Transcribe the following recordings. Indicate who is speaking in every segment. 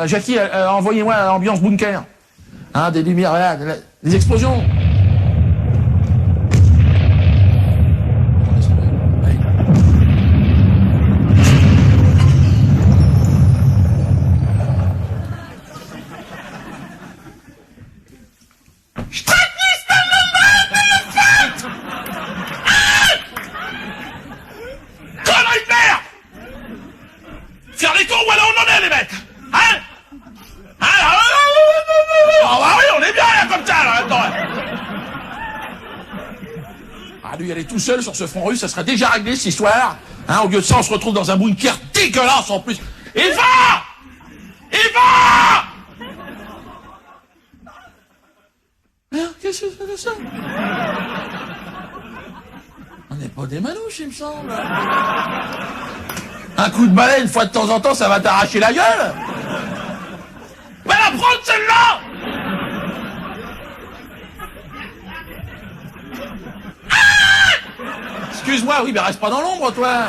Speaker 1: Jackie, envoyez-moi ambiance bunker. Hein, des lumières, voilà, des explosions.
Speaker 2: Faire les cons, voilà, on en est, les mecs. Hein? Ah oui, on est bien, là, comme ça, là, attends.
Speaker 1: Ah, lui, elle est tout seul sur ce front russe, ça serait déjà réglé, cette histoire. Hein, au lieu de ça, on se retrouve dans un bunker dégueulasse, en plus.
Speaker 2: Il va!
Speaker 1: Qu'est-ce que c'est que ça? On n'est pas des manouches, il me semble. Un coup de balai, une fois de temps en temps, ça va t'arracher la gueule.
Speaker 2: Va la prendre, celle-là!
Speaker 1: Excuse-moi, oui, mais reste pas dans l'ombre, toi.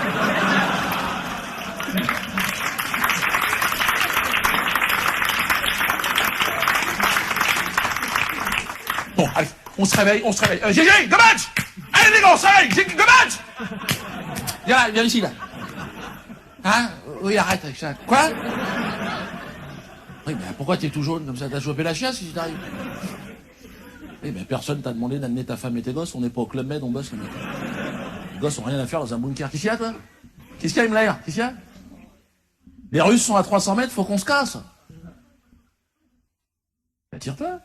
Speaker 1: Bon, allez, on se réveille.
Speaker 2: Gégé, Gomez! Allez, les gars, on se réveille! Gomez!
Speaker 1: Viens là, viens ici, là. Hein? Oui, arrête avec ça. Quoi? Oui, mais pourquoi t'es tout jaune comme ça? T'as chopé la chiasse si t'arrives? Oui, mais personne t'a demandé d'amener ta femme et tes gosses. On n'est pas au Club Med, on bosse le matin. Les gosses ont rien à faire dans un bunker. Qu'est-ce qu'il y a, toi? Qu'est-ce qu'il y a, Himmler? Qu'est-ce qu'il y a? Les Russes sont à 300 mètres, faut qu'on se casse. Bah, tire-toi.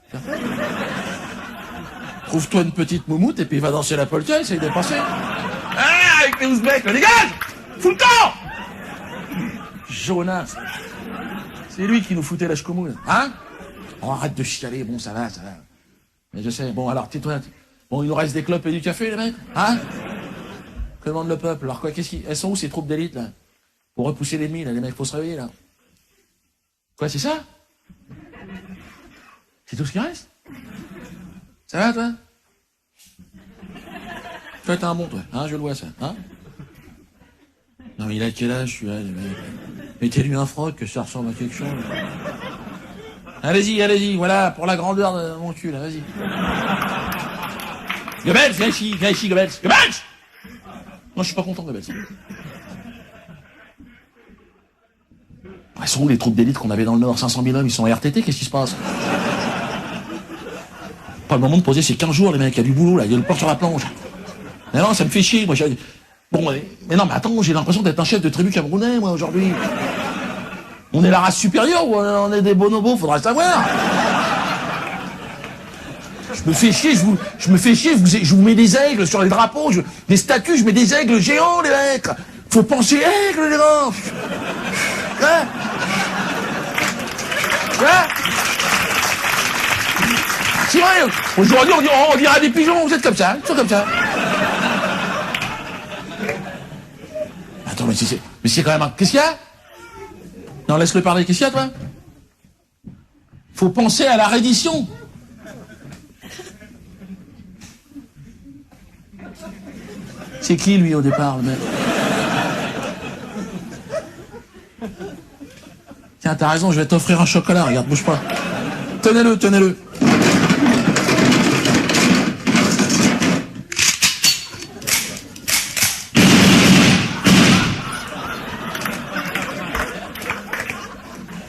Speaker 1: Trouve-toi une petite moumoute et puis va danser la polka, essaye de passer.
Speaker 2: Ah, avec les Ouzbeks, le dégage! Fous le camp!
Speaker 1: Jonas. C'est lui qui nous foutait la chkoumoune. Hein? Oh, arrête de chialer, bon, ça va. Mais je sais, bon, alors, tais-toi. Bon, il nous reste des clopes et du café, les mecs? Hein? Que demande le peuple? Alors quoi, elles sont où, ces troupes d'élite, là? Pour repousser l'ennemi, là, les mecs, faut se réveiller, là. Quoi, c'est ça? C'est tout ce qui reste? Ça va, toi? Toi, t'es un bon, toi, hein, je le vois, ça, hein? Non, mais il a quel âge, celui-là, les mecs? Mettez-lui un froc, que ça ressemble à quelque chose. Allez-y, voilà, pour la grandeur de mon cul, là, vas-y. Goebbels, viens ici, Goebbels.
Speaker 2: Gomez!
Speaker 1: Non, je suis pas content, Goebbels. Elles sont où les troupes d'élite qu'on avait dans le Nord? 500 000 hommes, ils sont en RTT, qu'est-ce qui se passe? Pas le moment de poser ces 15 jours, les mecs, il y a du boulot, là, il y a le port sur la planche. Mais non, ça me fait chier, moi, bon, mais non, mais attends, j'ai l'impression d'être un chef de tribu camerounais, moi, aujourd'hui. On est la race supérieure ou on est des bonobos, faudra le savoir. Je me fais chier, je vous mets des aigles sur les drapeaux, des statues, je mets des aigles géants, les mecs. Faut penser aigle, les gars. Hein? C'est vrai, aujourd'hui on dira des pigeons, vous êtes comme ça, ils sont comme ça. Attends, mais c'est quand même un... Qu'est-ce qu'il y a? Non, laisse-le parler, qu'est-ce qu'il y a, toi? Faut penser à la reddition. C'est qui, lui, au départ, le mec? Tiens, t'as raison, je vais t'offrir un chocolat, regarde, bouge pas. Tenez-le.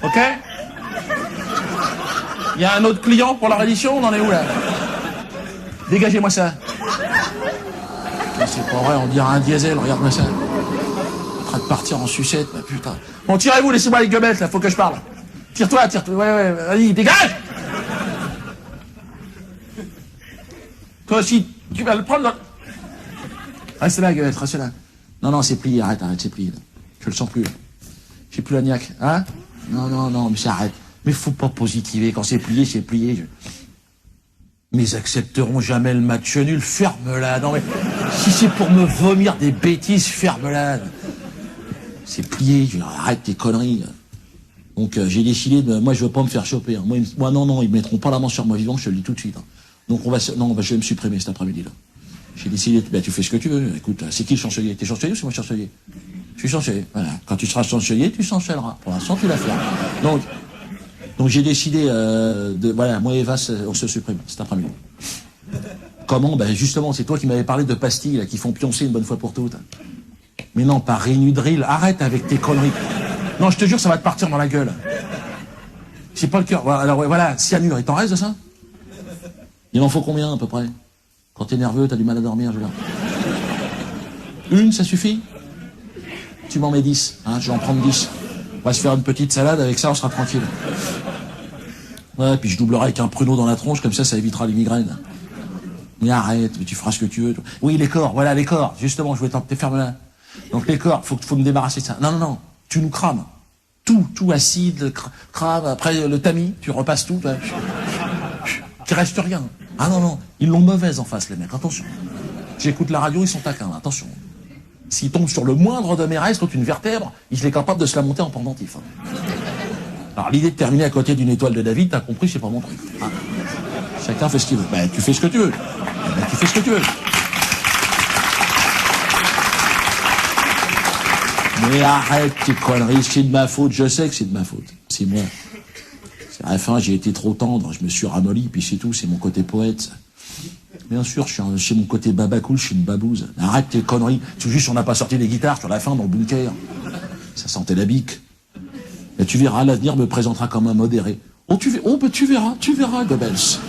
Speaker 1: Ok? Il y a un autre client pour la reddition, on en est où, là? Dégagez-moi ça. C'est pas vrai, on dirait un diesel, regarde-moi ça. En train de partir en sucette, bah putain. Bon, tirez-vous, laissez-moi les Goebbels, là, faut que je parle. Tire-toi, ouais, vas-y, dégage! Toi aussi, tu vas le prendre dans... Reste là, Goebbels, reste là. Non, c'est plié, arrête, c'est plié, là. Je le sens plus, là. J'ai plus la niaque, hein? Non, mais ça arrête. Mais faut pas positiver, quand c'est plié, c'est plié. Mais ils accepteront jamais le match nul, ferme-la. Non mais, si c'est pour me vomir des bêtises, ferme-la. C'est plié, arrête tes conneries. Donc j'ai décidé de... Moi je veux pas me faire choper. Hein. Moi non, ils mettront pas la main sur moi vivant, je te le dis tout de suite. Hein. Donc je vais me supprimer cet après-midi là. J'ai décidé, tu fais ce que tu veux. Écoute, c'est qui le chancelier? T'es chancelier ou c'est moi le chancelier? Je suis chancelier. Voilà. Quand tu seras chancelier, tu chancelleras. Pour l'instant, tu l'as fait. Donc, Donc j'ai décidé voilà, moi et Eva, on se supprime cet après-midi. Comment? Ben justement, c'est toi qui m'avais parlé de pastilles là, qui font pioncer une bonne fois pour toutes. Mais non, pas Rinudril, arrête avec tes conneries. Non, je te jure, ça va te partir dans la gueule. C'est pas le cœur. Alors voilà, cyanure, il t'en reste de ça? Il en faut combien à peu près? Quand t'es nerveux, t'as du mal à dormir, je veux dire. Une, ça suffit? Tu m'en mets 10, hein, je vais en prendre 10. On va se faire une petite salade, avec ça on sera tranquille. Ouais, puis je doublerai avec un pruneau dans la tronche, comme ça évitera les migraines. Mais arrête, mais tu feras ce que tu veux. Oui, les corps, voilà, les corps. Justement, je voulais t'en ferme là. Donc les corps, faut me débarrasser de ça. Non, non, non, tu nous crames. Tout acide, crame, après le tamis, tu repasses tout. Il reste rien. Ah non, non, ils l'ont mauvaise en face, les mecs, attention. J'écoute la radio, ils sont taquins, attention. S'ils tombent sur le moindre de mes restes, une vertèbre, il est capable de se la monter en pendentif. Alors l'idée de terminer à côté d'une étoile de David, t'as compris, c'est pas mon truc. Hein. Chacun fait ce qu'il veut. Ben, tu fais ce que tu veux. Ben, tu fais ce que tu veux. Mais arrête tes conneries, c'est de ma faute, je sais que c'est de ma faute. C'est moi. À la fin, j'ai été trop tendre, je me suis ramolli, puis c'est tout, c'est mon côté poète. Bien sûr, chez mon côté babacool, je suis une babouze. Arrête tes conneries. Tout juste, on n'a pas sorti les guitares sur la fin dans le bunker. Ça sentait la bique. Et tu verras, l'avenir me présentera comme un modéré. Oh, tu verras, Goebbels.